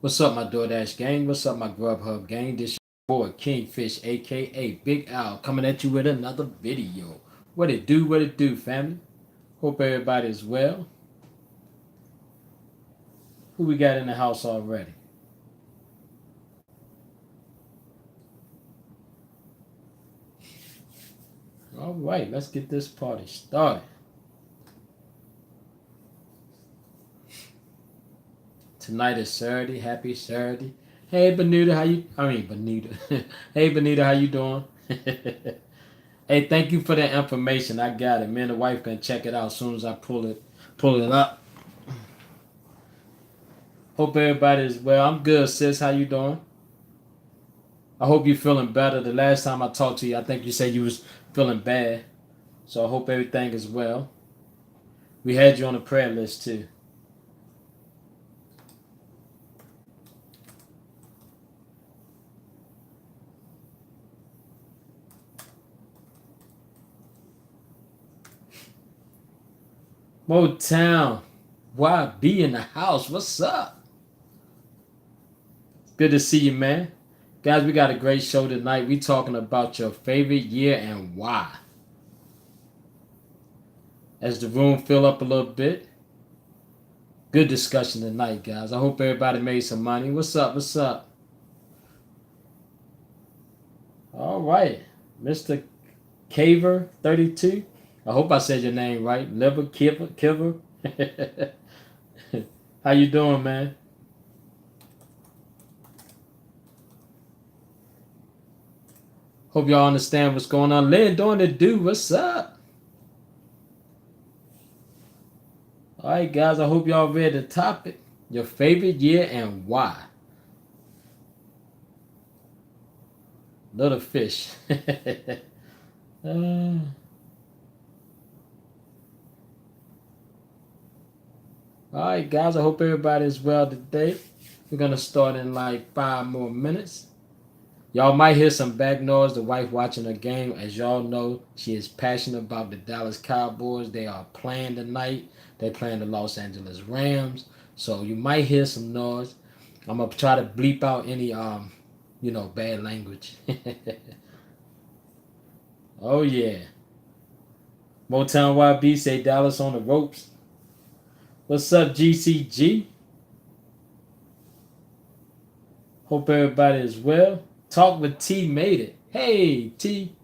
What's up, my DoorDash gang? What's up, my Grubhub gang? This your boy Kingfish, aka Big Al, coming at you with another video. What it do? What it do, family? Hope everybody is well. Who we got in the house already? All right, let's get this party started. Tonight is Saturday. Happy Saturday. Hey, Benita, how you? I mean, Benita. Hey, Benita, how you doing? Hey, thank you for that information. I got it. Me and the wife can check it out as soon as I pull it up. Hope everybody is well. I'm good, sis. How you doing? I hope you're feeling better. The last time I talked to you, I think you said you was feeling bad. So I hope everything is well. We had you on the prayer list too. Motown, YB in the house. What's up? Good to see you, man. Guys, we got a great show tonight. We talking about your favorite year and why. As the room fill up a little bit, good discussion tonight, guys. I hope everybody made some money. What's up? What's up? All right, Mr. Caver 32. I hope I said your name right. Liver Kiver. How you doing, man? Hope y'all understand what's going on. Lynn doing the do. What's up? All right, guys. I hope y'all read the topic. Your favorite year and why. Little fish. uh, all right, guys. I hope everybody is well today. We're gonna start in like 5 more minutes. Y'all might hear some back noise. The wife watching the game. As y'all know, she is passionate about the Dallas Cowboys. They are playing tonight. They playing the Los Angeles Rams. So you might hear some noise. I'm gonna try to bleep out any bad language. Oh yeah. Motown YB say Dallas on the ropes. What's up, GCG? Hope everybody is well. Talk with T made it. Hey T,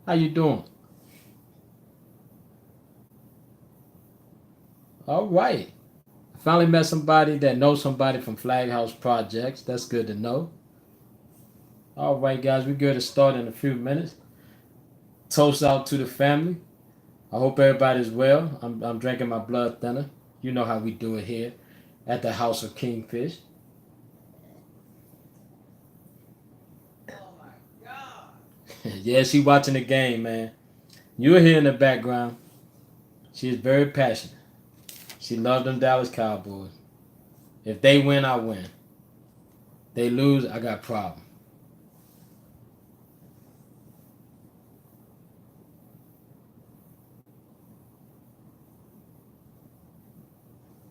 how you doing? All right. I finally met somebody that knows somebody from Flag House Projects. That's good to know. All right, guys, we're good to start in a few minutes. Toast out to the family. I hope everybody's well. I'm drinking my blood thinner. You know how we do it here at the House of Kingfish. Yeah, she watching the game, man. You're here in the background. She is very passionate. She loves them Dallas Cowboys. If they win, I win. They lose, I got problem.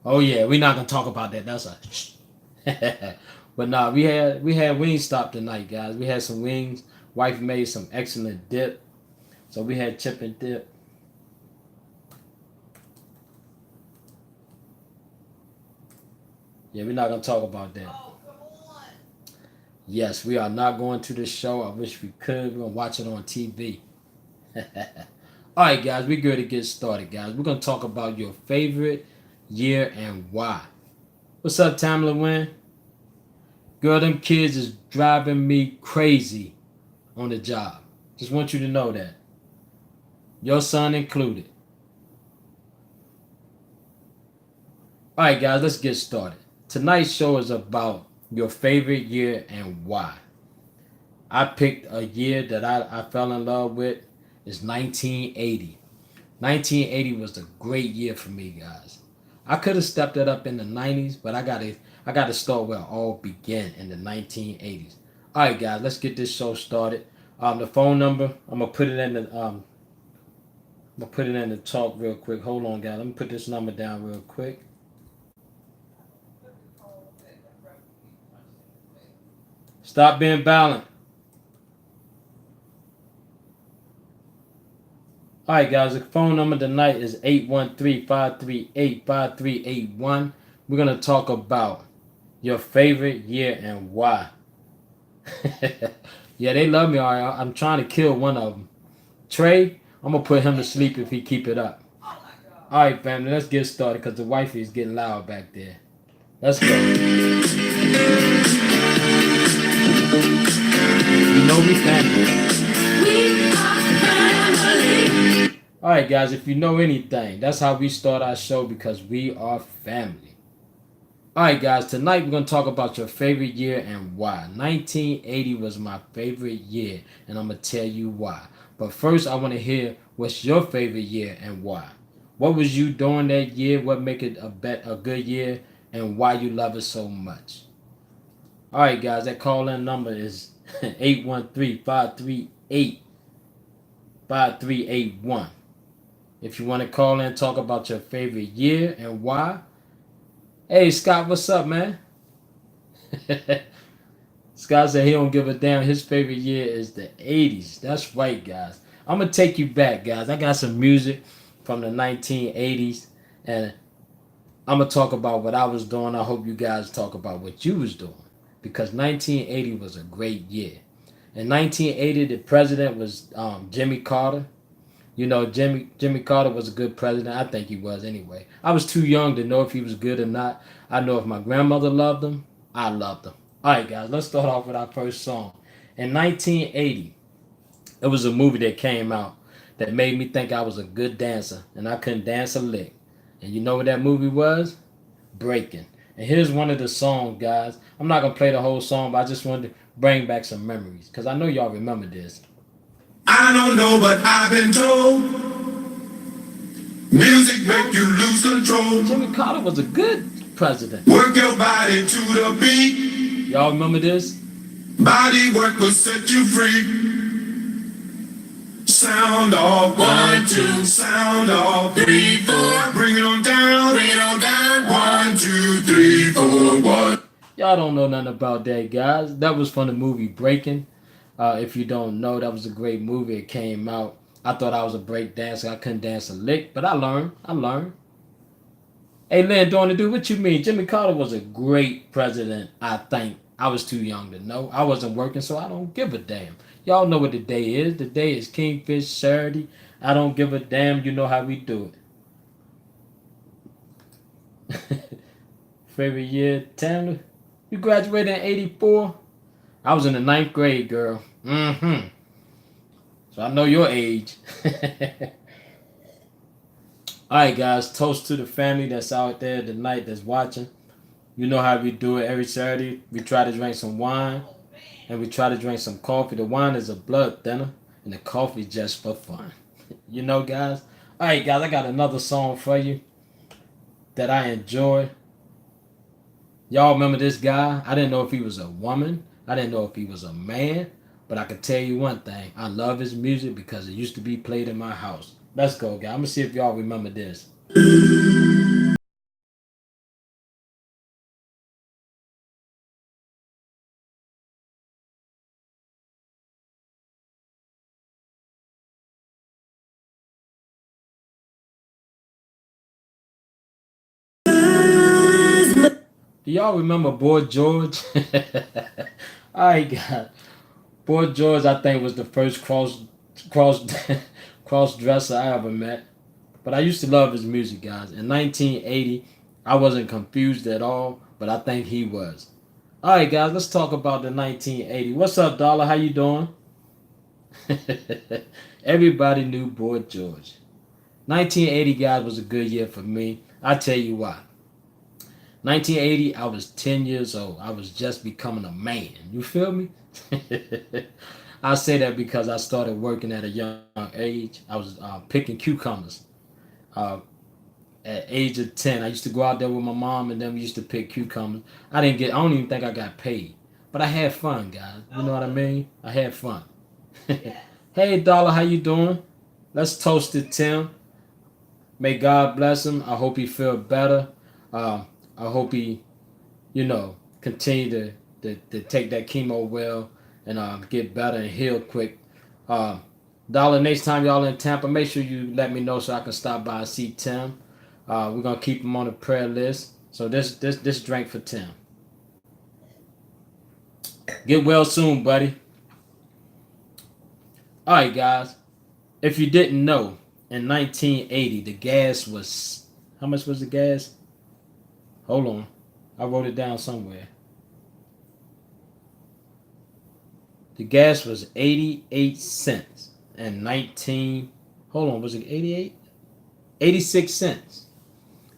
Oh yeah, we're not gonna talk about that. That's a but nah, we had wing stop tonight, guys. We had some wings. Wife made some excellent dip. So we had chip and dip. Yeah, we're not gonna talk about that. Yes, we are not going to this show. I wish we could. We're gonna watch it on TV. All right, guys, we're good to get started, guys. We're gonna talk about your favorite year and why. What's up, Tamla Wynn? Girl, them kids is driving me crazy on the job. Just want you to know that. Your son included. All right, guys, let's get started. Tonight's show is about your favorite year and why. I picked a year that I fell in love with. It's 1980. 1980 was a great year for me, guys. I could have stepped it up in the 90s, but I gotta start where it all began in the 1980s. All right, guys, let's get this show started. The phone number I'm gonna put it in the talk real quick. Hold on, guys. Let me put this number down real quick. Stop being violent. All right, guys. The phone number tonight is 813-538-5381. We're gonna talk about your favorite year and why. Yeah, they love me. All right, I'm trying to kill one of them. Trey, I'm gonna put him to sleep if he keep it up. All right, family, let's get started because the wifey is getting loud back there. Let's go. You know we family. We are family. All right, guys, if you know anything, that's how we start our show because we are family. All right, guys, tonight we're going to talk about your favorite year and why. 1980 was my favorite year, and I'm going to tell you why. But first, I want to hear what's your favorite year and why. What was you doing that year? What make it a good year, and why you love it so much? All right, guys, that call-in number is 813-538-5381. If you want to call in, talk about your favorite year and why. Hey, Scott, what's up, man? Scott said he don't give a damn. His favorite year is the 80s. That's right, guys. I'm going to take you back, guys. I got some music from the 1980s, and I'm going to talk about what I was doing. I hope you guys talk about what you was doing, because 1980 was a great year. In 1980, the president was Jimmy Carter. You know, Jimmy Carter was a good president. I think he was anyway. I was too young to know if he was good or not. I know if my grandmother loved him, I loved him. All right, guys, let's start off with our first song. In 1980, it was a movie that came out that made me think I was a good dancer, and I couldn't dance a lick. And you know what that movie was? Breaking. And here's one of the songs, guys. I'm not going to play the whole song, but I just wanted to bring back some memories, because I know y'all remember this. I don't know, but I've been told music make you lose control. Jimmy Carter was a good president. Work your body to the beat. Y'all remember this? Body work will set you free. Sound off, 1, 2. Sound off, 3, 4. Bring it on down, bring it on down. 1, 2, 3, 4, 1. Y'all don't know nothing about that, guys. That was from the movie Breaking. If you don't know, that was a great movie. It came out. I thought I was a break dancer. I couldn't dance a lick, but I learned. Hey, Lynn, doing to do what you mean? Jimmy Carter was a great president, I think. I was too young to know. I wasn't working, so I don't give a damn. Y'all know what the day is. The day is Kingfish Saturday. I don't give a damn. You know how we do it. Favorite year, Tamla? You graduated in 84? I was in the 9th grade, girl. Mm-hmm. So I know your age. All right, guys. Toast to the family that's out there tonight that's watching. You know how we do it every Saturday. We try to drink some wine, and we try to drink some coffee. The wine is a blood thinner, and the coffee is just for fun. You know, guys? All right, guys. I got another song for you that I enjoy. Y'all remember this guy? I didn't know if he was a woman. I didn't know if he was a man, but I can tell you one thing. I love his music because it used to be played in my house. Let's go, guys. I'm going to see if y'all remember this. Do y'all remember Boy George? All right, guys. Boy George, I think, was the first cross cross dresser I ever met. But I used to love his music, guys. In 1980, I wasn't confused at all, but I think he was. All right, guys, let's talk about the 1980. What's up, Dollar? How you doing? Everybody knew Boy George. 1980, guys, was a good year for me. I'll tell you why. 1980, I was 10 years old. I was just becoming a man. You feel me? I say that because I started working at a young age. I was picking cucumbers. Uh, at age of 10, I used to go out there with my mom, and then we used to pick cucumbers. I don't even think I got paid. But I had fun, guys. You know what I mean? I had fun. Hey, Dollar, how you doing? Let's toast to Tim. May God bless him. I hope he feel better. I hope he, continue to to take that chemo well and get better and heal quick. Dollar, next time y'all in Tampa, make sure you let me know so I can stop by and see Tim. We're gonna keep him on the prayer list. So this drink for Tim. Get well soon, buddy. All right, guys. If you didn't know, in 1980, the gas was how much was the gas? Hold on, I wrote it down somewhere. The gas was 88 cents and 19. Hold on, was it 88? 86 cents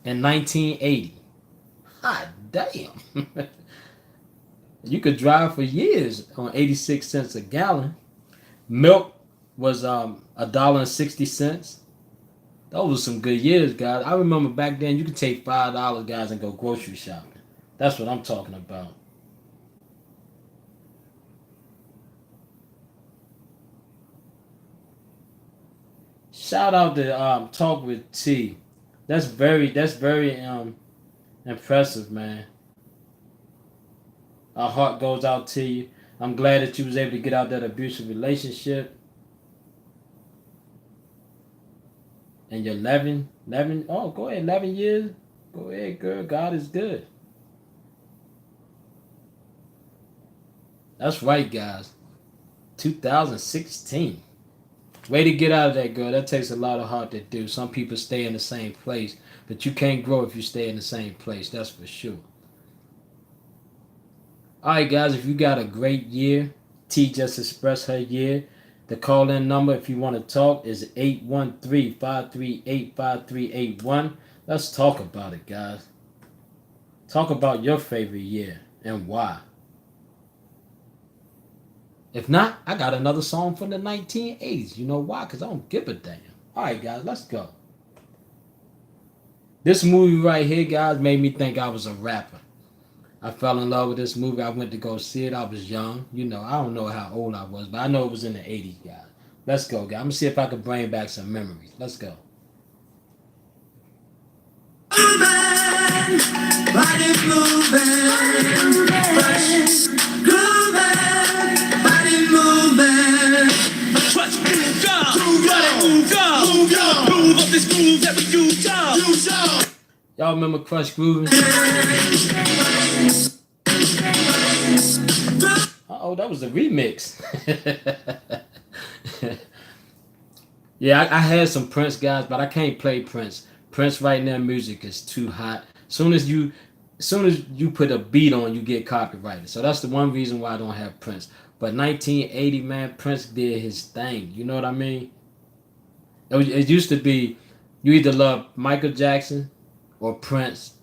in 1980. Hot damn. You could drive for years on 86 cents a gallon. Milk was $1.60. Those were some good years, guys. I remember back then you could take $5, guys, and go grocery shopping. That's what I'm talking about. Shout out to Talk with T. That's very impressive, man. Our heart goes out to you. I'm glad that you was able to get out that abusive relationship. And you're 11, oh, go ahead, 11 years. Go ahead, girl. God is good. That's right, guys. 2016. Way to get out of that, girl. That takes a lot of heart to do. Some people stay in the same place, but you can't grow if you stay in the same place. That's for sure. All right, guys. If you got a great year, T just expressed her year. The call-in number, if you want to talk, is 813-538-5381. Let's talk about it, guys. Talk about your favorite year and why. If not, I got another song from the 1980s. You know why? Because I don't give a damn. All right, guys, let's go. This movie right here, guys, made me think I was a rapper. I fell in love with this movie. I went to go see it. I was young. You know, I don't know how old I was, but I know it was in the 80s, guys. Let's go, guys. I'm going to see if I can bring back some memories. Let's go. Body moving, fresh, grooving, body moving. Trust groove, y'all. Move up this groove that we use, y'all. Y'all remember Crush Grooving? Oh, that was the remix. Yeah, I had some Prince, guys, but I can't play Prince. Prince right now, music is too hot. Soon as you put a beat on, you get copyrighted. So that's the one reason why I don't have Prince. But 1980, man, Prince did his thing. You know what I mean? It used to be you either love Michael Jackson or Prince,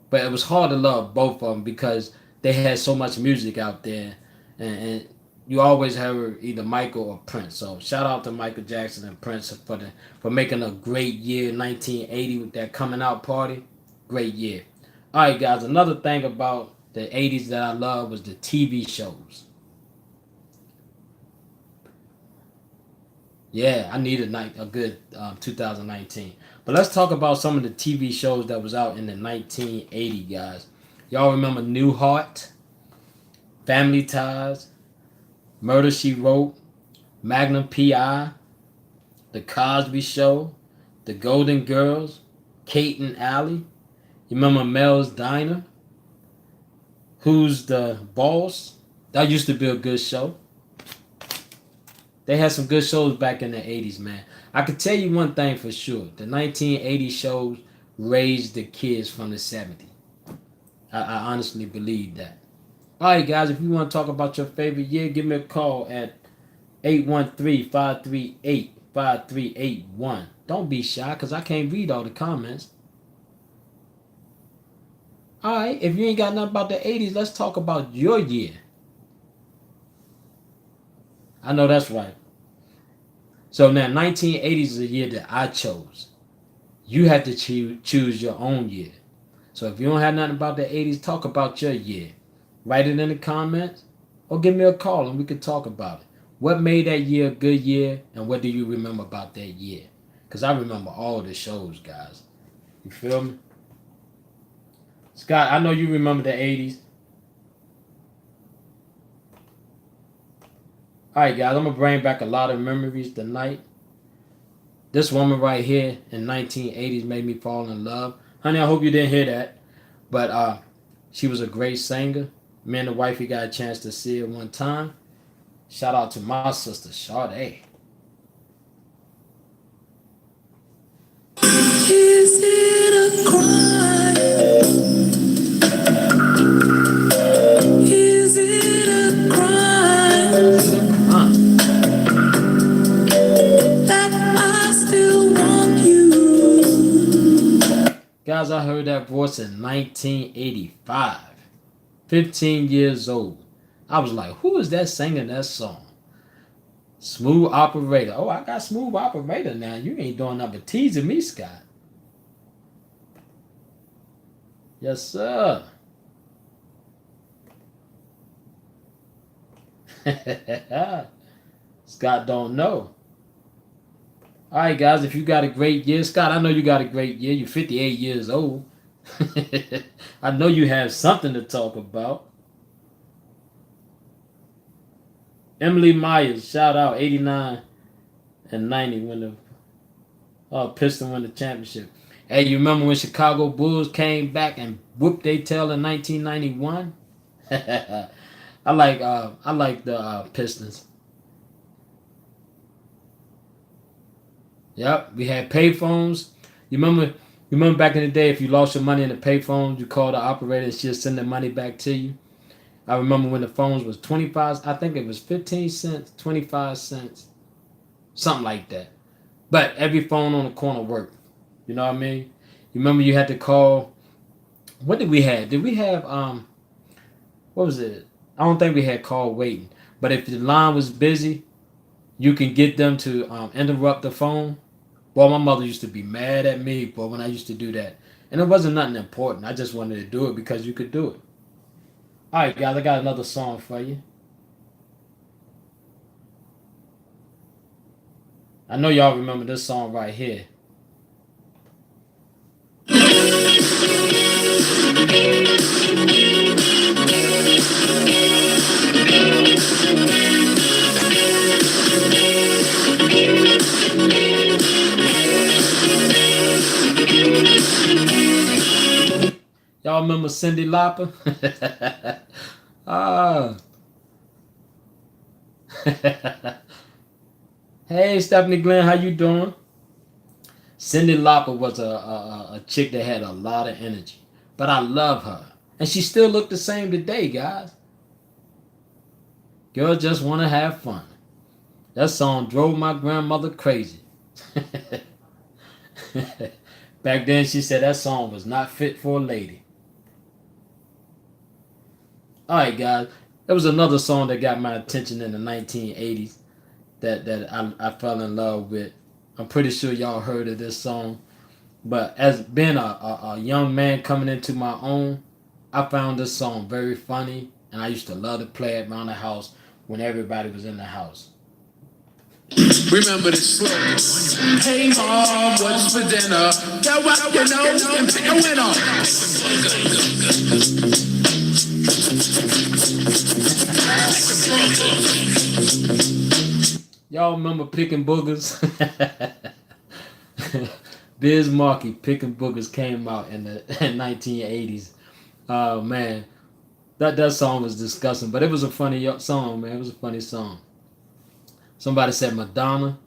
but it was hard to love both of them because they had so much music out there, and you always heard either Michael or Prince. So shout out to Michael Jackson and Prince for making a great year, 1980 with that coming out party. Great year. All right, guys. Another thing about the 80s that I love was the TV shows. Yeah, I need a good 2019. But let's talk about some of the TV shows that was out in the 1980s, guys. Y'all remember Newhart, Family Ties, Murder, She Wrote, Magnum P.I., The Cosby Show, The Golden Girls, Kate and Allie. You remember Mel's Diner? Who's the Boss? That used to be a good show. They had some good shows back in the 80s, man. I could tell you one thing for sure. The 1980 shows raised the kids from the 70s. I honestly believe that. All right, guys, if you want to talk about your favorite year, give me a call at 813-538-5381. Don't be shy, because I can't read all the comments. All right, if you ain't got nothing about the 80s, let's talk about your year. I know that's right. So now, 1980s is a year that I chose. You have to choose your own year. So if you don't have nothing about the 80s, talk about your year. Write it in the comments or give me a call and we can talk about it. What made that year a good year and what do you remember about that year? Because I remember all the shows, guys. You feel me? Scott, I know you remember the 80s. All right, guys, I'm gonna bring back a lot of memories tonight. This woman right here in 1980s made me fall in love. Honey, I hope you didn't hear that. But she was a great singer. Me and the wifey got a chance to see her one time. Shout out to my sister, Sade. Is it a crime? Is it a crime that I still want you? Guys, I heard that voice in 1985. 15 years old. I was like, who is that singing that song? Smooth Operator. Oh, I got Smooth Operator now. You ain't doing nothing but teasing me, Scott. Yes, sir. Scott don't know. All right, guys, if you got a great year, Scott, I know you got a great year. You're 58 years old. I know you have something to talk about. Emily Myers, shout out 89 and 90 when the Pistons won the championship. Hey, you remember when Chicago Bulls came back and whooped their tail in 1991? I like the Pistons. Yep, we had payphones. You remember back in the day, if you lost your money in the payphones, you called the operator and she'll send the money back to you. I remember when the phones was 25. I think it was 15 cents, 25 cents, something like that. But every phone on the corner worked. You know what I mean? You remember you had to call. What did we have? Did we have what was it? I don't think we had call waiting. But if the line was busy, you can get them to interrupt the phone. Well, my mother used to be mad at me, but when I used to do that, and it wasn't nothing important. I just wanted to do it because you could do it. All right, guys, I got another song for you. I know y'all remember this song right here. Y'all remember Cyndi Lauper? Ah. Hey, Stephanie Glenn, how you doing? Cyndi Lauper was a chick that had a lot of energy, but I love her, and she still look the same today, guys. Girl just want to have fun. That song drove my grandmother crazy. Back then, she said that song was not fit for a lady. All right, guys. There was another song that got my attention in the 1980s that I fell in love with. I'm pretty sure y'all heard of this song. But as being a young man coming into my own, I found this song very funny, and I used to love to play it around the house when everybody was in the house. Remember this slogan. Hey mom, what's for dinner? Get what you know and pick a winner. Y'all remember Picking Boogers? Biz Markie, Picking Boogers came out in the 1980s. Oh man, that song was disgusting, but it was a funny song, man. It was a funny song. Somebody said Madonna.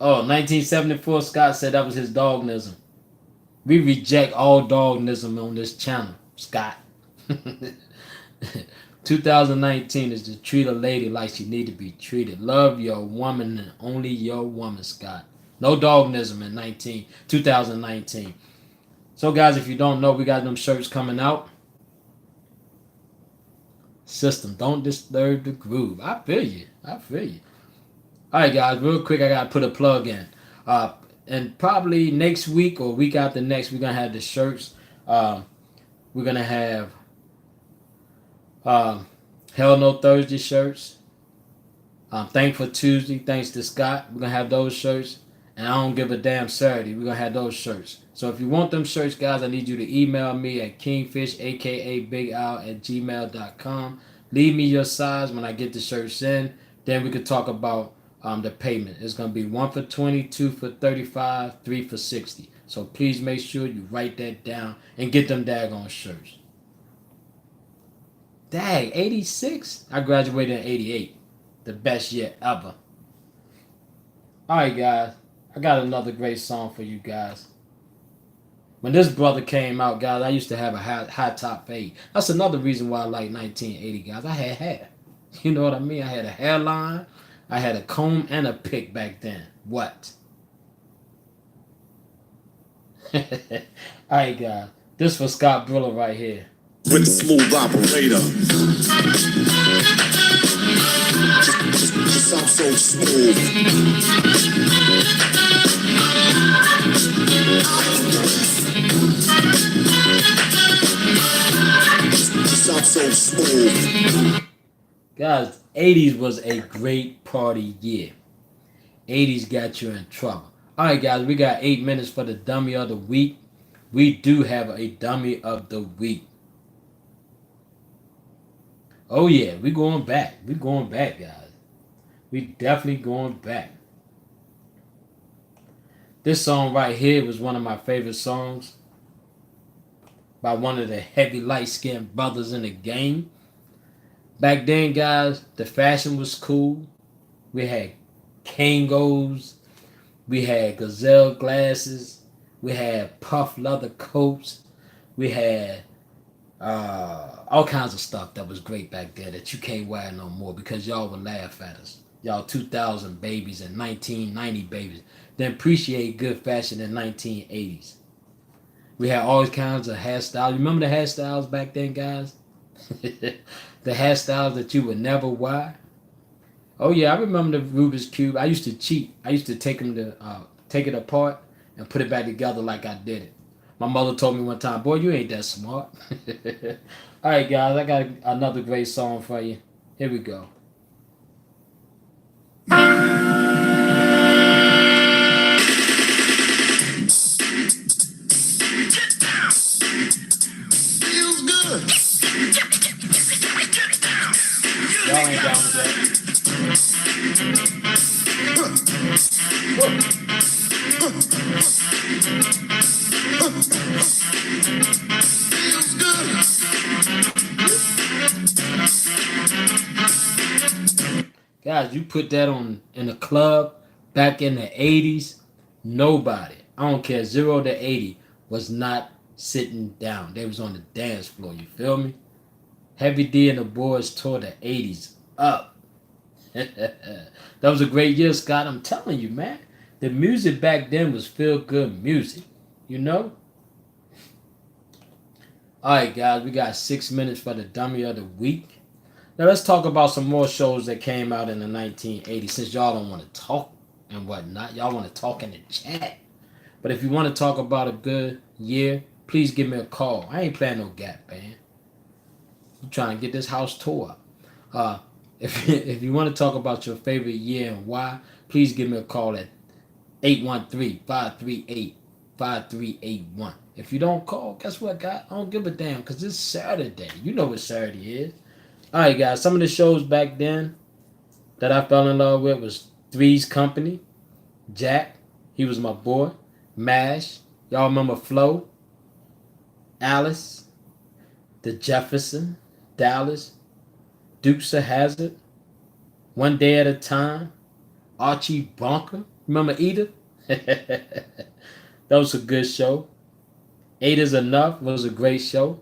Oh, 1974, Scott said that was his dognism. We reject all dognism on this channel, Scott. 2019 is to treat a lady like she need to be treated. Love your woman and only your woman, Scott. No dognism in 2019. So, guys, if you don't know, we got them shirts coming out. System, don't disturb the groove. I feel you. I feel you. All right, guys, real quick, I got to put a plug in. And probably next week or week after next, we're going to have the shirts. We're going to have Hell No Thursday shirts. Thankful Tuesday, thanks to Scott. We're going to have those shirts. And I don't give a damn Saturday. We're going to have those shirts. So if you want them shirts, guys, I need you to email me at kingfish, a.k.a. Big Al, at gmail.com. Leave me your size when I get the shirts in. Then we could talk about the payment. It's gonna be 1 for 20, 2 for 35, 3 for 60. So please make sure you write that down and get them daggone shirts. Dang, 86? I graduated in 88. The best year ever. Alright guys, I got another great song for you guys. When this brother came out, guys, I used to have a high top fade. That's another reason why I like 1980, guys. I had hair. You know what I mean? I had a hairline, I had a comb and a pick back then. What? Alright, guys. This for Scott Brilla right here. With a smooth operator. Just I'm so smooth. Just I'm so smooth. Guys, 80s was a great party year. 80s got you in trouble. Alright, guys, we got 8 minutes for the dummy of the week. We do have a dummy of the week. Oh yeah, we going back. We going back, guys. We definitely going back. This song right here was one of my favorite songs by one of the heavy light-skinned brothers in the game. Back then, guys, the fashion was cool. We had Kangos. We had gazelle glasses. We had puff leather coats. We had all kinds of stuff that was great back there that you can't wear no more because y'all would laugh at us. Y'all 2000 babies and 1990 babies didn't appreciate good fashion in 1980s. We had all kinds of hairstyles. Remember the hairstyles back then, guys? The hairstyles that you would never wear. Oh yeah, I remember the Rubik's Cube. I used to cheat. I used to take it apart and put it back together like I did it. My mother told me one time, boy, you ain't that smart. All right, guys, I got another great song for you. Here we go. Feels good. Y'all ain't down with that. Feels good. Guys, you put that on in a club back in the 80s, nobody, I don't care, 0 to 80, was not sitting down. They was on the dance floor, you feel me? Heavy D and the boys tore the 80s up. That was a great year, Scott. I'm telling you, man. The music back then was feel-good music, you know? All right, guys, we got 6 minutes for the dummy of the week. Now let's talk about some more shows that came out in the 1980s. Since y'all don't want to talk and whatnot, y'all want to talk in the chat. But if you want to talk about a good year, please give me a call. I ain't playing no Gap Band. I'm trying to get this house tore up. If you want to talk about your favorite year and why, please give me a call at 813-538-5381. If you don't call, guess what, guys? I don't give a damn because it's Saturday. You know what Saturday is. All right, guys. Some of the shows back then that I fell in love with was Three's Company, Jack. He was my boy. MASH. Y'all remember Flo? Alice. The Jefferson. Dallas. Dukes of Hazzard. One Day at a Time. Archie Bunker. Remember Edith? That was a good show. Eight is Enough was a great show.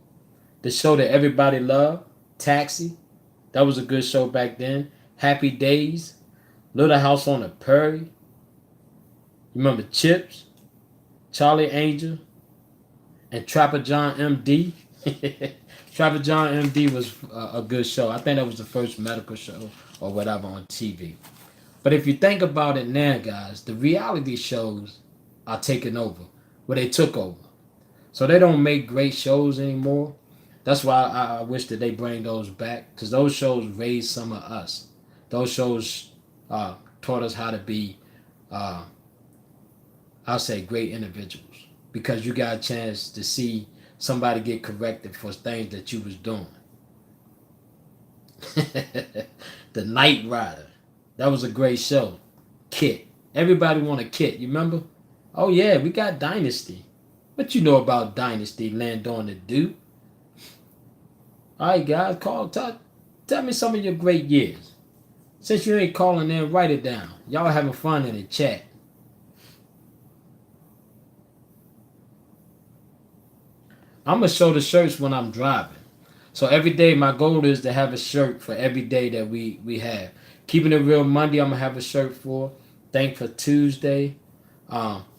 The show that everybody loved, Taxi. That was a good show back then. Happy Days. Little House on the Prairie. Remember Chips? Charlie Angel. And Trapper John MD. Trapper John MD was a good show. I think that was the first medical show or whatever on TV. But if you think about it now, guys, the reality shows are taking over. Well, they took over. So they don't make great shows anymore. That's why I wish that they bring those back. Because those shows raised some of us. Those shows taught us how to be, I'll say, great individuals. Because you got a chance to see somebody get corrected for things that you was doing. The Knight Rider. That was a great show. Kit. Everybody want a Kit, you remember? Oh yeah, we got Dynasty. What you know about Dynasty, Land on the Dew? Alright guys, tell me some of your great years. Since you ain't calling in, write it down. Y'all having fun in the chat. I'm going to show the shirts when I'm driving. So every day, my goal is to have a shirt for every day that we have. Keeping It Real Monday, I'm going to have a shirt for. Thankful Tuesday.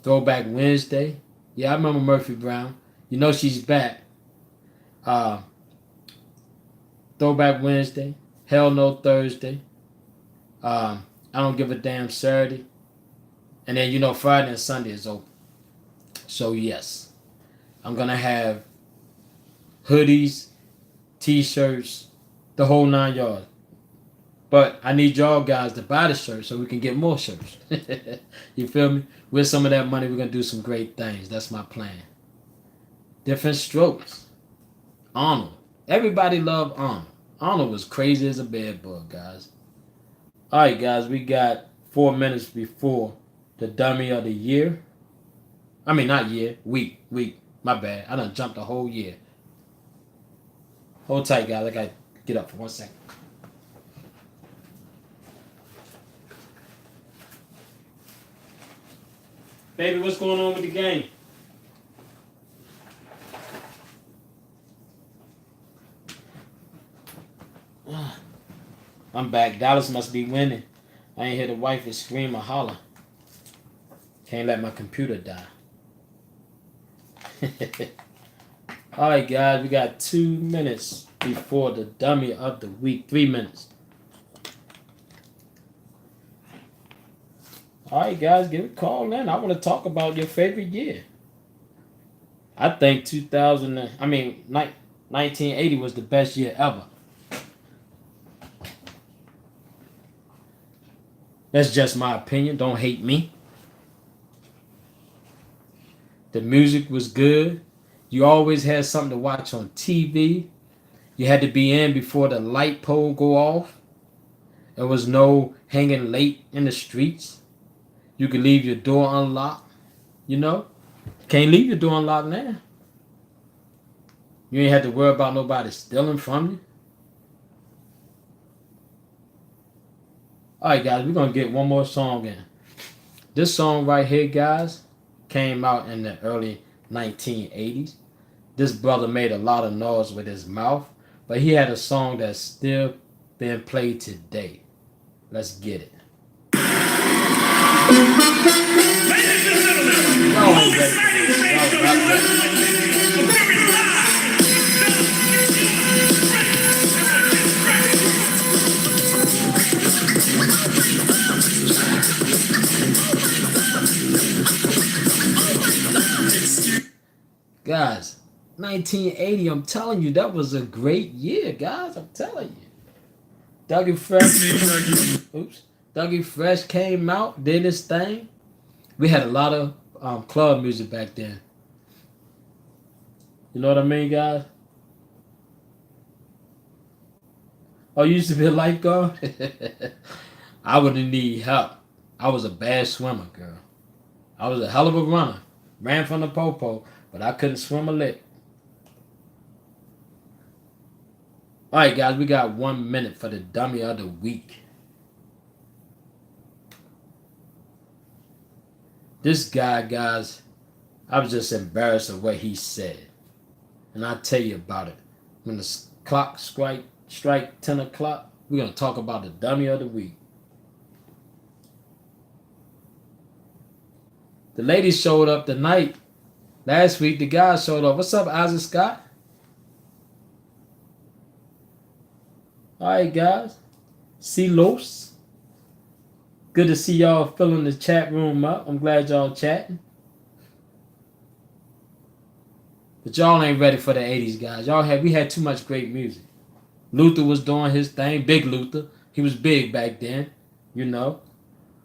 Throwback Wednesday. Yeah, I remember Murphy Brown. You know she's back. Throwback Wednesday. Hell No Thursday. I Don't Give a Damn Saturday. And then, you know, Friday and Sunday is open. So, yes. I'm going to have hoodies, t-shirts, the whole 9 yards. But I need y'all guys to buy the shirts so we can get more shirts. You feel me? With some of that money, we're going to do some great things. That's my plan. Different Strokes. Arnold. Everybody loved Arnold. Arnold was crazy as a bedbug, guys. All right, guys. We got 4 minutes before the dummy of the year. I mean, not year. Week. My bad. I done jumped the whole year. Hold tight, guys. I got to get up for 1 second. Baby, what's going on with the game? I'm back. Dallas must be winning. I ain't hear the wife scream or holler. Can't let my computer die. All right, guys. We got 2 minutes before the dummy of the week. 3 minutes. All right, guys, give a call in. I want to talk about your favorite year. I think 1980 was the best year ever. That's just my opinion. Don't hate me. The music was good. You always had something to watch on TV. You had to be in before the light pole go off. There was no hanging late in the streets. You could leave your door unlocked, you know. Can't leave your door unlocked now. You ain't had to worry about nobody stealing from you. All right, guys, we're going to get one more song in. This song right here, guys, came out in the early 1980s. This brother made a lot of noise with his mouth, but he had a song that's still being played today. Let's get it. Ladies and gentlemen, Y'all ain't ready for this. Y'all not ready. Guys, 1980, I'm telling you, that was a great year, guys. I'm telling you. Dougie Fresh came out, did his thing. We had a lot of club music back then. You know what I mean, guys? Oh, you used to be a lifeguard? I wouldn't need help. I was a bad swimmer, girl. I was a hell of a runner. Ran from the popo, but I couldn't swim a lick. All right, guys, we got 1 minute for the dummy of the week. This guy, guys, I was just embarrassed of what he said. And I'll tell you about it. When the clock strike 10 o'clock, we're going to talk about the dummy of the week. The ladies showed up tonight. Last week, the guys showed up. What's up, Isaac Scott? All right, guys. See Los. Good to see y'all filling the chat room up. I'm glad y'all chatting. But y'all ain't ready for the 80s, guys. We had too much great music. Luther was doing his thing. Big Luther. He was big back then, you know.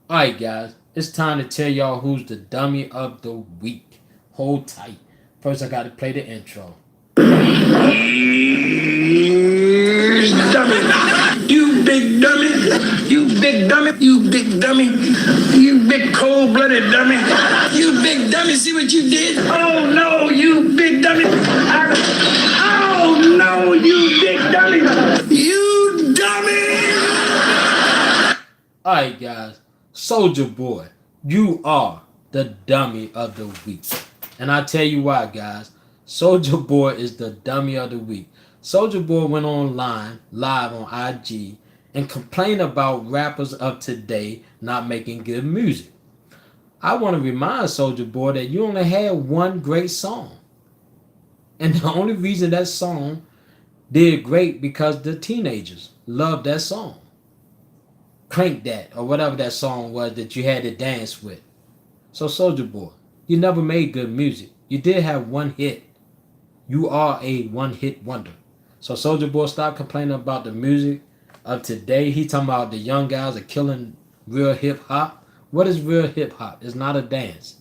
All right, guys. It's time to tell y'all who's the dummy of the week. Hold tight. First, I got to play the intro. dummy. already, dummy. You big dummy, see what you did? Oh no, you big dummy. Oh no, you big dummy. You dummy. All right, guys. Soldier Boy, you are the dummy of the week. And I tell you why, guys. Soldier Boy is the dummy of the week. Soldier Boy went online, live on IG, and complained about rappers of today not making good music. I want to remind Soldier Boy that you only had one great song. And the only reason that song did great because the teenagers loved that song. Crank That, or whatever that song was that you had to dance with. So Soldier Boy, you never made good music. You did have one hit. You are a one-hit wonder. So Soldier Boy, stop complaining about the music of today. He talking about the young guys are killing real hip-hop. What is real hip-hop? It's not a dance.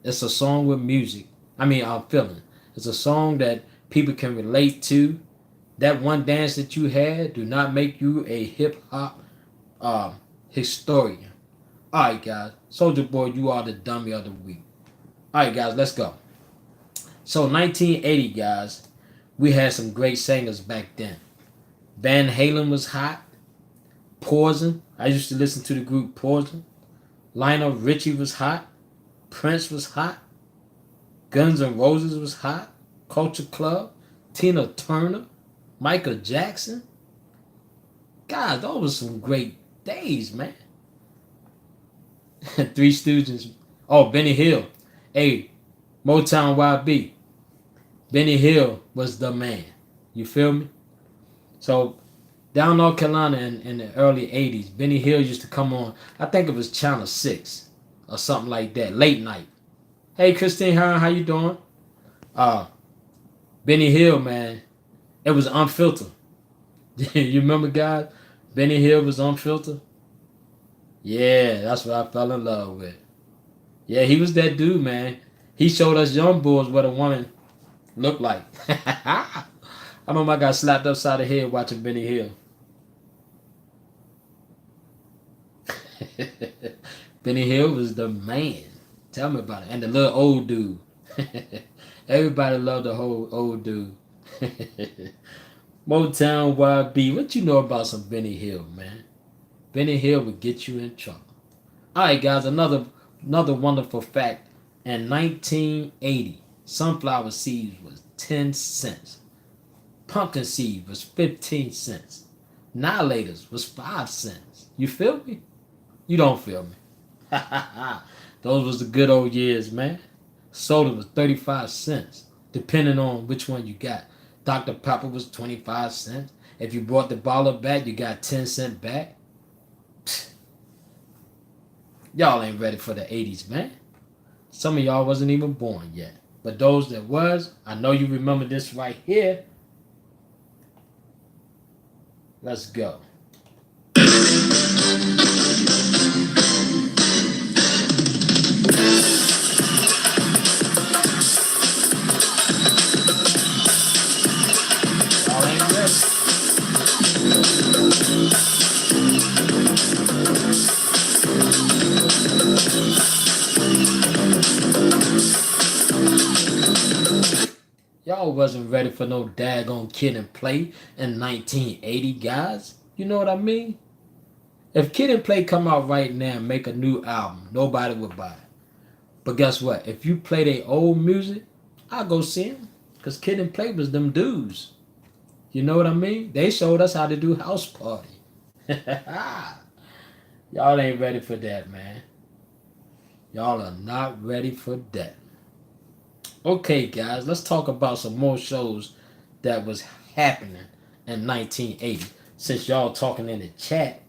It's a song with music. Feeling. It's a song that people can relate to. That one dance that you had do not make you a hip-hop historian. Alright, guys. Soldier Boy, you are the dummy of the week. Alright, guys, let's go. So 1980, guys, we had some great singers back then. Van Halen was hot. Poison. I used to listen to the group Poison. Lionel Richie was hot. Prince was hot. Guns N' Roses was hot. Culture Club. Tina Turner. Michael Jackson. God, those were some great days, man. Three Stooges. Oh, Benny Hill. Hey, Motown YB. Benny Hill was the man. You feel me? So, down North Carolina in the early 80s, Benny Hill used to come on, I think it was Channel 6 or something like that, late night. Hey, Christine Hearn, how you doing? Benny Hill, man, it was unfiltered. You remember, guys? Benny Hill was unfiltered? Yeah, that's what I fell in love with. Yeah, he was that dude, man. He showed us young boys what a woman looked like. I remember I got slapped upside the head watching Benny Hill. Benny Hill was the man. Tell me about it. And the little old dude. Everybody loved the whole old dude. Motown YB. What you know about some Benny Hill, man? Benny Hill would get you in trouble. Alright, guys, another wonderful fact. In 1980, sunflower seeds was 10 cents. Pumpkin seed was 15 cents. Annihilators was 5 cents. You feel me? You don't feel me. Those was the good old years, man. Soda was 35 cents, depending on which one you got. Dr. Pepper was 25 cents. If you bought the bottle back, you got 10 cents back. Psst. Y'all ain't ready for the 80s, man. Some of y'all wasn't even born yet. But those that was, I know you remember this right here. Let's go. Y'all ain't ready. Y'all wasn't ready for no daggone Kid and Play in 1980, guys. You know what I mean? If Kid and Play come out right now and make a new album, nobody would buy it. But guess what? If you play their old music, I'll go see them. Because Kid and Play was them dudes. You know what I mean? They showed us how to do house party. Y'all ain't ready for that, man. Y'all are not ready for that. Okay, guys, let's talk about some more shows that was happening in 1980. Since y'all talking in the chat.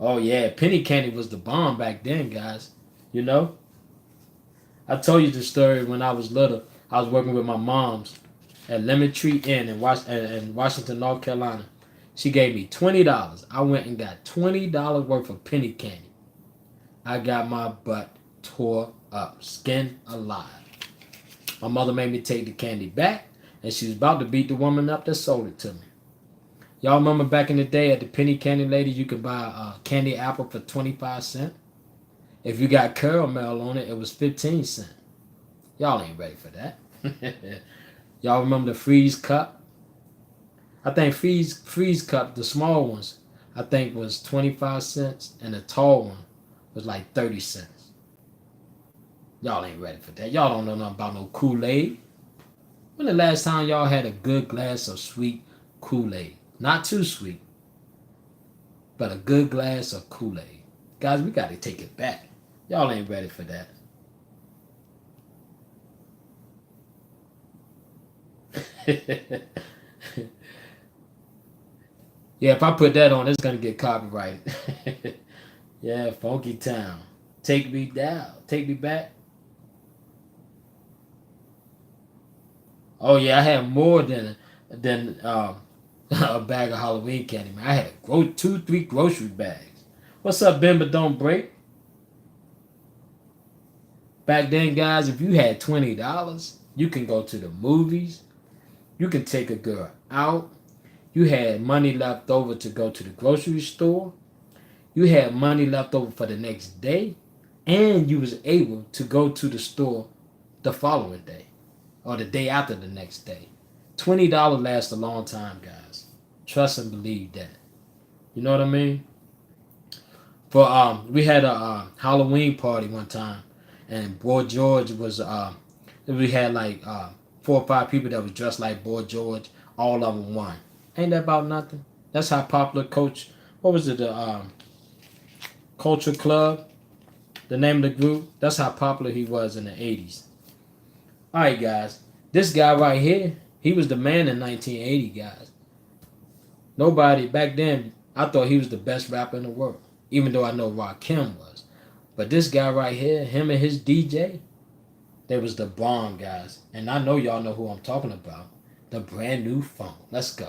Oh, yeah, Penny Candy was the bomb back then, guys. You know? I told you the story when I was little. I was working with my mom's at Lemon Tree Inn in Washington, North Carolina. She gave me $20. I went and got $20 worth of penny candy. I got my butt tore up, skin alive. My mother made me take the candy back, and she was about to beat the woman up that sold it to me. Y'all remember back in the day at the penny candy lady, you could buy a candy apple for 25 cents. If you got caramel on it, it was 15 cents. Y'all ain't ready for that. Y'all remember the freeze cup? I think freeze cup, the small ones, I think was 25 cents, and the tall one was like 30 cents. Y'all ain't ready for that. Y'all don't know nothing about no Kool-Aid. When the last time y'all had a good glass of sweet Kool-Aid? Not too sweet, but a good glass of Kool-Aid. Guys, we got to take it back. Y'all ain't ready for that. Yeah, if I put that on, it's going to get copyrighted. Yeah, Funky Town. Take me down. Take me back. Oh, yeah, I had more than a bag of Halloween candy, man. I had 2, 3 grocery bags. What's up, Ben, but don't break? Back then, guys, if you had $20, you can go to the movies. You can take a girl out. You had money left over to go to the grocery store. You had money left over for the next day. And you was able to go to the store the following day or the day after the next day. $20 lasts a long time, guys. Trust and believe that. You know what I mean? For we had a Halloween party one time, and Boy George was we had like 4 or 5 people that was dressed like Boy George. All of them won. Ain't that about nothing? That's how popular Coach. What was it? The Culture Club, the name of the group. That's how popular he was in the 80s. All right, guys. This guy right here, he was the man in 1980, guys. Nobody back then. I thought he was the best rapper in the world, even though I know Rakim was. But this guy right here, him and his DJ, they was the bomb, guys. And I know y'all know who I'm talking about. The Brand New Funk. Let's go.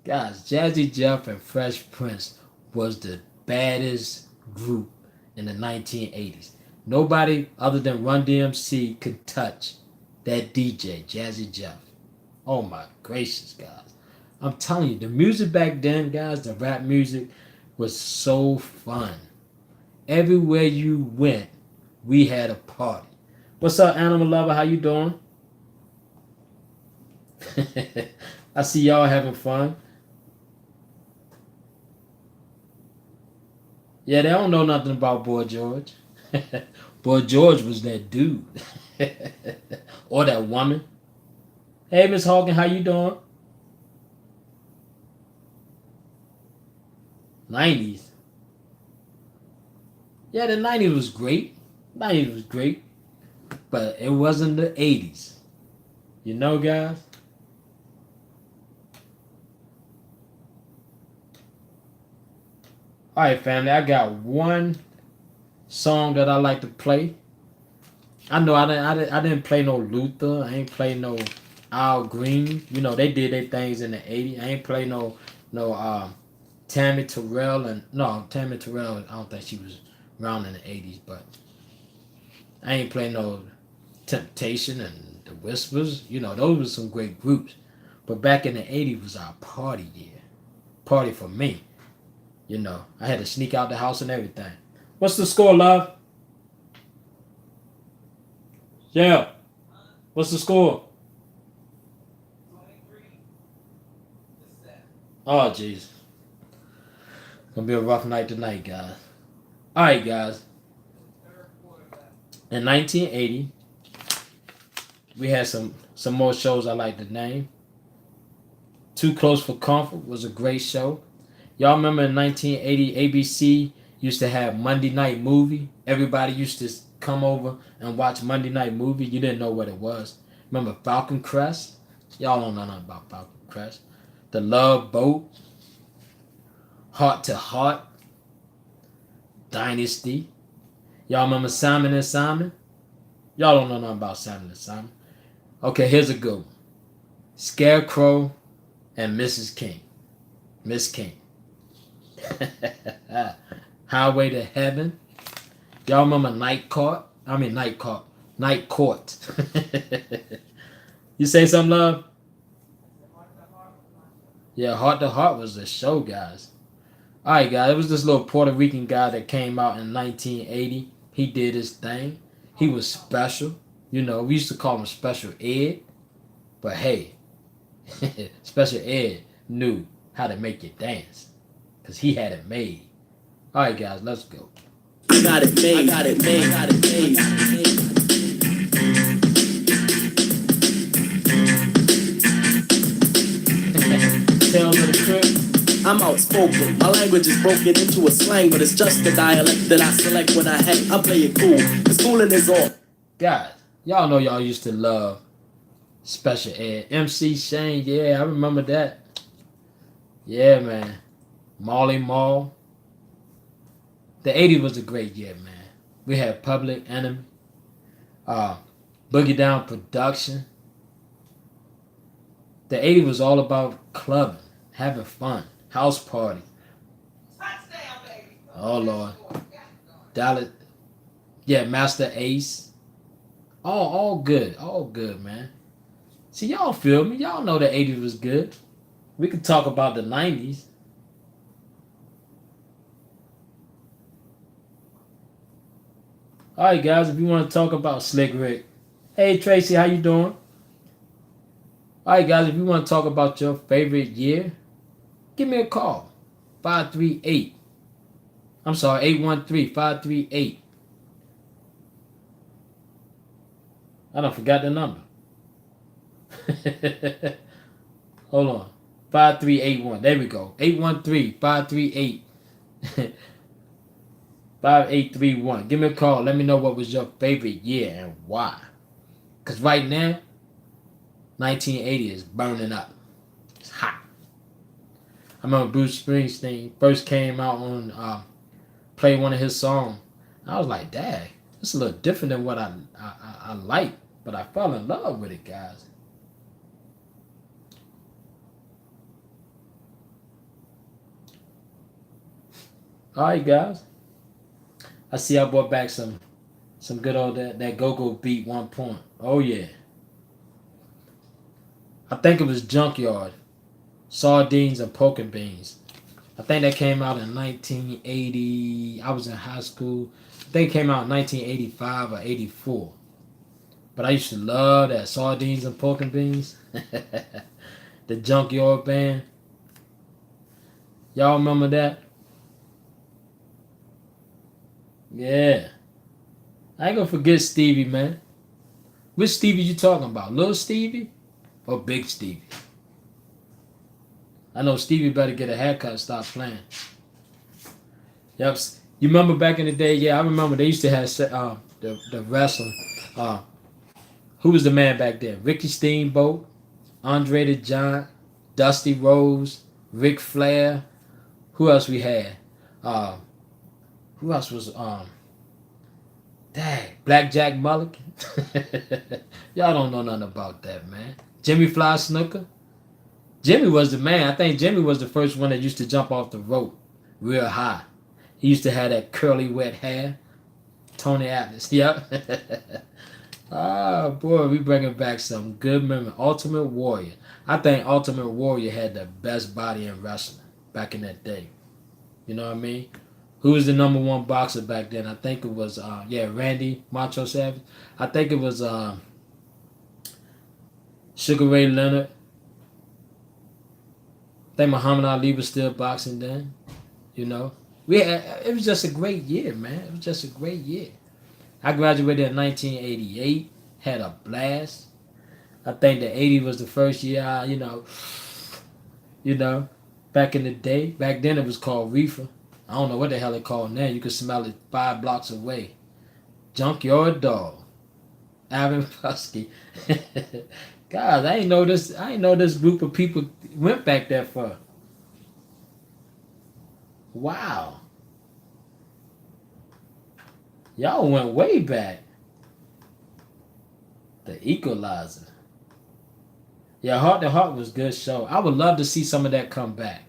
Guys, Jazzy Jeff and Fresh Prince was the baddest group in the 1980s. Nobody other than Run DMC could touch that DJ, Jazzy Jeff. Oh my gracious, guys. I'm telling you, the music back then, guys, the rap music was so fun. Everywhere you went, we had a party. What's up, Animal Lover? How you doing? I see y'all having fun. Yeah, they don't know nothing about Boy George. Boy George was that dude. Or that woman. Hey, Miss Hogan, how you doing? 90s. Yeah, the 90s was great. 90s was great. But it wasn't the 80s. You know, guys? All right, family, I got one song that I like to play. I know I didn't play no Luther. I ain't play no Al Green. You know, they did their things in the 80s. I ain't play no Tammy Terrell. And no, Tammy Terrell, I don't think she was around in the 80s, but I ain't play no Temptation and the Whispers. You know, those were some great groups. But back in the 80s was our party year. Party for me. You know, I had to sneak out the house and everything. What's the score, love? Yeah. What's the score? 23. Oh, jeez. Gonna be a rough night tonight, guys. All right, guys. In 1980, we had some more shows I like to name. Too Close for Comfort was a great show. Y'all remember in 1980, ABC used to have Monday Night Movie. Everybody used to come over and watch Monday Night Movie. You didn't know what it was. Remember Falcon Crest? Y'all don't know nothing about Falcon Crest. The Love Boat, Heart to Heart, Dynasty. Y'all remember Simon and Simon? Y'all don't know nothing about Simon and Simon. Okay, here's a good one. Scarecrow and Mrs. King. Miss King. Highway to Heaven. Y'all remember Night Court? Night Court. You say something, love? Yeah, Heart to Heart was the show, guys. Alright, guys, it was this little Puerto Rican guy that came out in 1980. He did his thing. He was special. You know, we used to call him Special Ed. But hey, Special Ed knew how to make you dance. Because he had it made. Alright, guys, let's go. I got it made. I got it made. I got it made. Tales of the Crypt. I'm outspoken. My language is broken into a slang, but it's just the dialect that I select when I hang. I play it cool. The schooling is on. Guys, y'all know y'all used to love Special Ed. MC Shane, yeah, I remember that. Yeah, man. Marley Marl. The 80s was a great year, man. We had Public Enemy. Boogie Down Production. The 80s was all about clubbing, having fun, house party. Oh, Lord. Dallas. Yeah, Master Ace. All good, man. See, y'all feel me. Y'all know the 80s was good. We could talk about the 90s. All right, guys, if you want to talk about Slick Rick. Hey, Tracy, how you doing? All right, guys, if you want to talk about your favorite year, give me a call. 813-538. I done forgot the number. Hold on. 5381. There we go. 813-538. 5831. Give me a call. Let me know what was your favorite year and why. Because right now, 1980 is burning up. It's hot. I remember Bruce Springsteen first came out on played one of his songs. I was like, dang, it's a little different than what I like. But I fell in love with it, guys. Alright, guys. I see I brought back some good old that go-go beat 1 point. Oh yeah. I think it was Junkyard. Sardines and Poker Beans. I think that came out in 1980. I was in high school. I think it came out in 1985 or 84. But I used to love that Sardines and Pork and Beans. The Junkyard Band. Y'all remember that? Yeah. I ain't gonna forget Stevie, man. Which Stevie you talking about? Little Stevie or Big Stevie? I know Stevie better get a haircut and stop playing. Yep. You remember back in the day? Yeah, I remember they used to have the wrestling. Who was the man back then? Ricky Steamboat, Andre the Giant, Dusty Rhodes, Ric Flair. Who else we had? Who else was Blackjack Mulligan? Y'all don't know nothing about that, man. Jimmy Fly Snooker. Jimmy was the man. I think Jimmy was the first one that used to jump off the rope real high. He used to have that curly wet hair. Tony Atlas. Yep. Oh boy, we bringing back some good memory. Ultimate Warrior. I think Ultimate Warrior had the best body in wrestling back in that day. You know what I mean? Who was the number one boxer back then? I think it was Randy Macho Savage. I think it was Sugar Ray Leonard. I think Muhammad Ali was still boxing then. You know, it was just a great year, man. It was just a great year. I graduated in 1988. Had a blast. I think the 80 was the first year. Back in the day. Back then it was called reefer. I don't know what the hell it called now. You could smell it 5 blocks away. Junkyard Dog. Alvin Fusky. God, I ain't know this. I ain't know this group of people went back that far. Wow, y'all went way back. The Equalizer. Yeah, Heart to Heart was a good show. I would love to see some of that come back.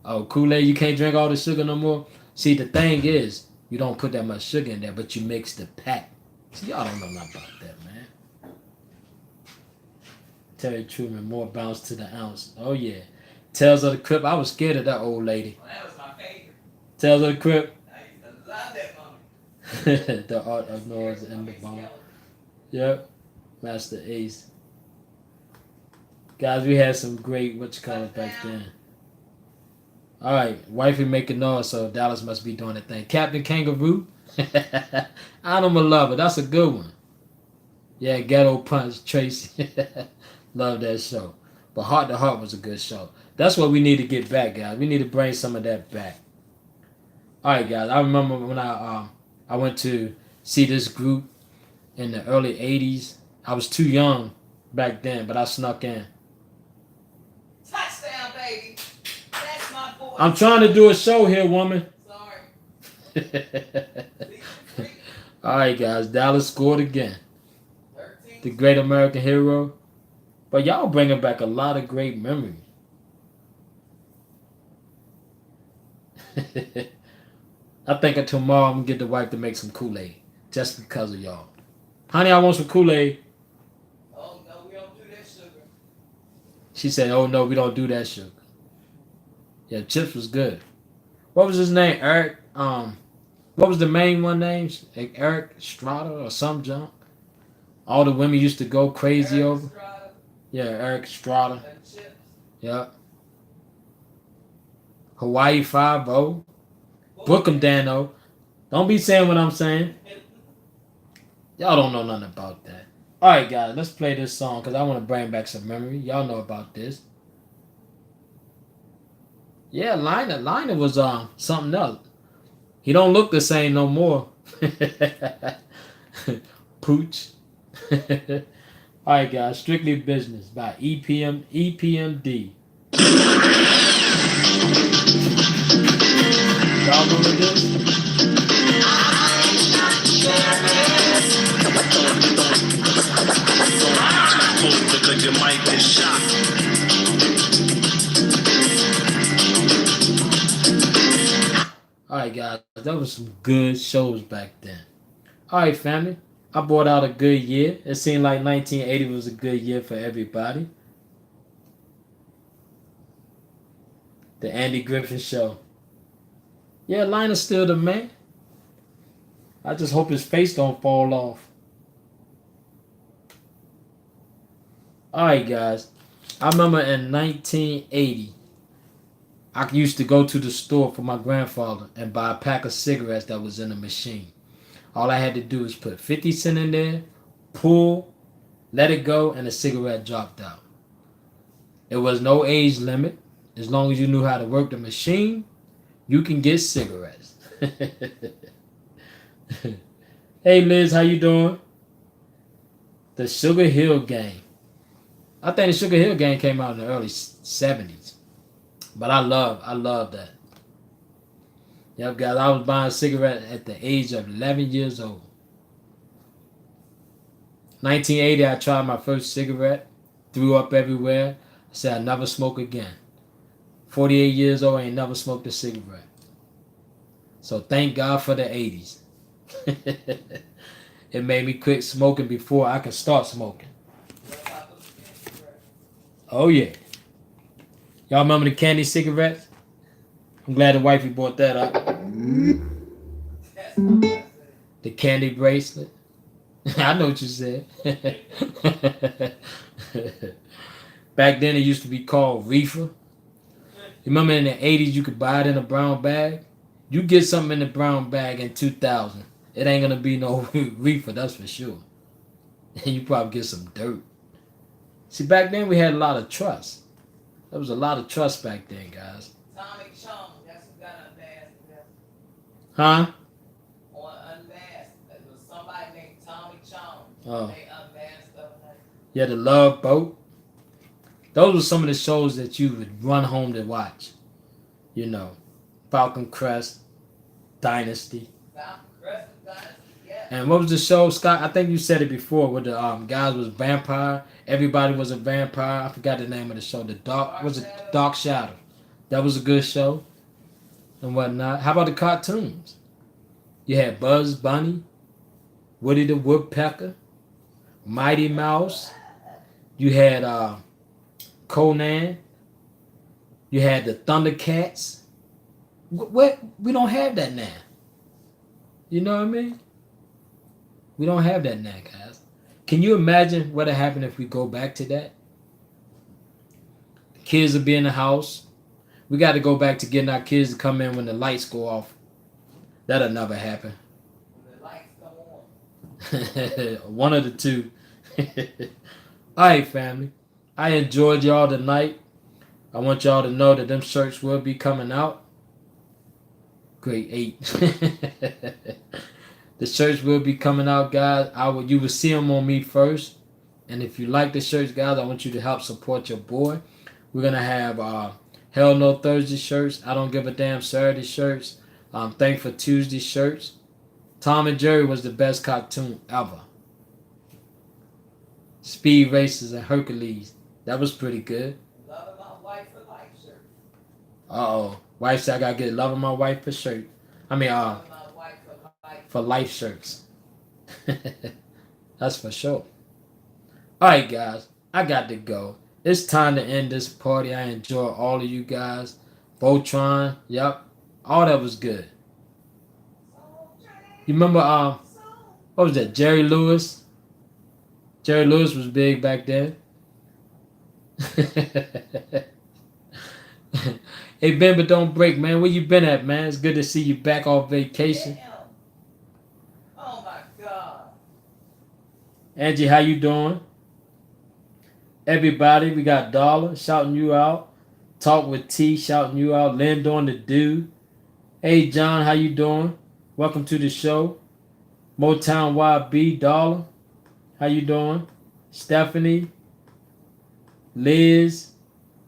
Oh, Kool-Aid, you can't drink all the sugar no more? See, the thing is, you don't put that much sugar in there, but you mix the pack. See, y'all don't know nothing about that, man. Terry Truman, more bounce to the ounce. Oh, yeah. Tales of the Crypt. I was scared of that old lady. Well, that was my favorite. Tales of the Crypt. I used to love that movie. The Art of Noise and the Bone. Skeleton. Yep. Master Ace. Guys, we had some great, back then. All right, wifey making noise, so Dallas must be doing a thing. Captain Kangaroo, Animal Lover, that's a good one. Yeah, Ghetto Punch, Tracy, love that show. But Heart to Heart was a good show. That's what we need to get back, guys. We need to bring some of that back. All right, guys. I remember when I went to see this group in the early '80s. I was too young back then, but I snuck in. Touchdown, baby. That's my boy. I'm trying to do a show here, woman. Sorry. All right, guys. Dallas scored again. 13. The great American hero. But y'all bringing back a lot of great memories. I think until tomorrow I'm going to get the wife to make some Kool-Aid. Just because of y'all. Honey, I want some Kool-Aid. Oh, no, we don't do that sugar. She said, oh, no, we don't do that sugar. Yeah, Chips was good. What was his name? Eric. What was the main one name? Eric Strada or some junk? All the women used to go crazy Eric over. Estrada Yeah, Eric Strada. and Chips. Yep. Hawaii 5-0. Book 'em, Dano. Don't be saying what I'm saying. Y'all don't know nothing about that. All right, guys, let's play this song because I want to bring back some memory. Y'all know about this. Yeah, Liner was something else. He don't look the same no more. Pooch. All right, guys, Strictly Business by EPMD. Y'all remember this? Because you might get shot. All right, guys, that was some good shows back then. All right, family, I brought out a good year. It seemed like 1980 was a good year for everybody. The Andy Griffin Show. Yeah, Liner's still the man. I just hope his face don't fall off. All right, guys. I remember in 1980, I used to go to the store for my grandfather and buy a pack of cigarettes that was in the machine. All I had to do was put 50 cents in there, pull, let it go, and the cigarette dropped out. There was no age limit. As long as you knew how to work the machine, you can get cigarettes. Hey Liz, how you doing? The Sugar Hill Gang. I think the Sugar Hill Gang came out in the early 70s. But I love that. Yep, guys, I was buying cigarettes at the age of 11 years old. 1980, I tried my first cigarette. Threw up everywhere. I said I'd never smoke again. 48 years old, I ain't never smoked a cigarette. So thank God for the 80s. It made me quit smoking before I could start smoking. Oh yeah. Y'all remember the candy cigarettes? I'm glad the wifey brought that up. That's my blessing. The candy bracelet. I know what you said. Back then it used to be called reefer. You remember in the 80s you could buy it in a brown bag? You get something in the brown bag in 2000. It ain't gonna be no reefer, that's for sure. And you probably get some dirt. See, back then we had a lot of trust. There was a lot of trust back then, guys. Tommy Chong, that's who got unmasked. Huh? On Unmasked, there was somebody named Tommy Chong. Oh, They unmasked stuff like yeah, The Love Boat. Those were some of the shows that you would run home to watch. You know, Falcon Crest, Dynasty. Falcon Crest and Dynasty, yeah. And what was the show, Scott? I think you said it before. Where the guys was vampire. Everybody was a vampire. I forgot the name of the show. Dark Shadow. That was a good show. And whatnot. How about the cartoons? You had Bugs Bunny, Woody the Woodpecker, Mighty Mouse. You had Conan. You had the Thundercats. What? We don't have that now. You know what I mean? We don't have that now, guys. Can you imagine what'd happen if we go back to that? The kids will be in the house. We got to go back to getting our kids to come in when the lights go off. That'll never happen. When the lights come on. One of the two. All right, family. I enjoyed y'all tonight. I want y'all to know that them shirts will be coming out. Grade 8. The shirts will be coming out, guys. You will see them on me first. And if you like the shirts, guys, I want you to help support your boy. We're going to have Hell No Thursday shirts. I Don't Give a Damn Saturday shirts. Thankful Tuesday shirts. Tom and Jerry was the best cartoon ever. Speed Racers and Hercules. That was pretty good. Loving my wife for life shirt. Uh-oh. Wife said I got to get Loving My Wife for shirt. Loving my wife for life. For life shirts. That's for sure. All right, guys. I got to go. It's time to end this party. I enjoy all of you guys. Voltron. Yep. All that was good. You remember, what was that? Jerry Lewis? Jerry Lewis was big back then. Hey, Ben, but don't break, man. Where you been at, man? It's good to see you back off vacation. Damn. Oh my God. Angie, how you doing? Everybody, we got Dollar shouting you out. Talk with T shouting you out. Lynn doing the dude. Hey, John, how you doing? Welcome to the show. Motown YB, Dollar. How you doing? Stephanie. Liz.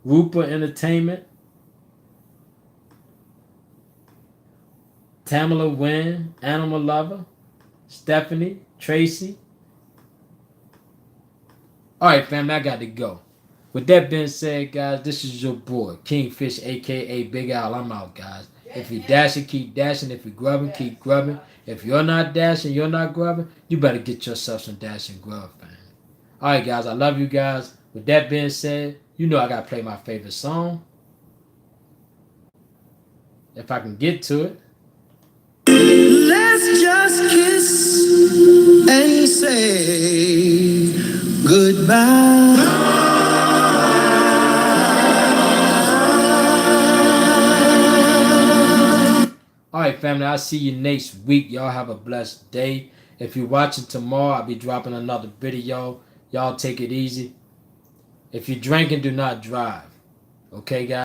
Rupert Entertainment. Tamala Wynn. Animal Lover. Stephanie. Tracy. All right, family, I got to go. With that being said, guys, this is your boy, Kingfish, a.k.a. Big Al. I'm out, guys. If you're dashing, keep dashing. If you're grubbing, keep grubbing. If you're not dashing, you're not grubbing, you better get yourself some dash and grub, fam. All right, guys, I love you guys. With that being said, you know I got to play my favorite song. If I can get to it. Let's just kiss and say goodbye. All right, family, I'll see you next week. Y'all have a blessed day. If you're watching tomorrow, I'll be dropping another video. Y'all take it easy. If you're drinking, do not drive. Okay, guys?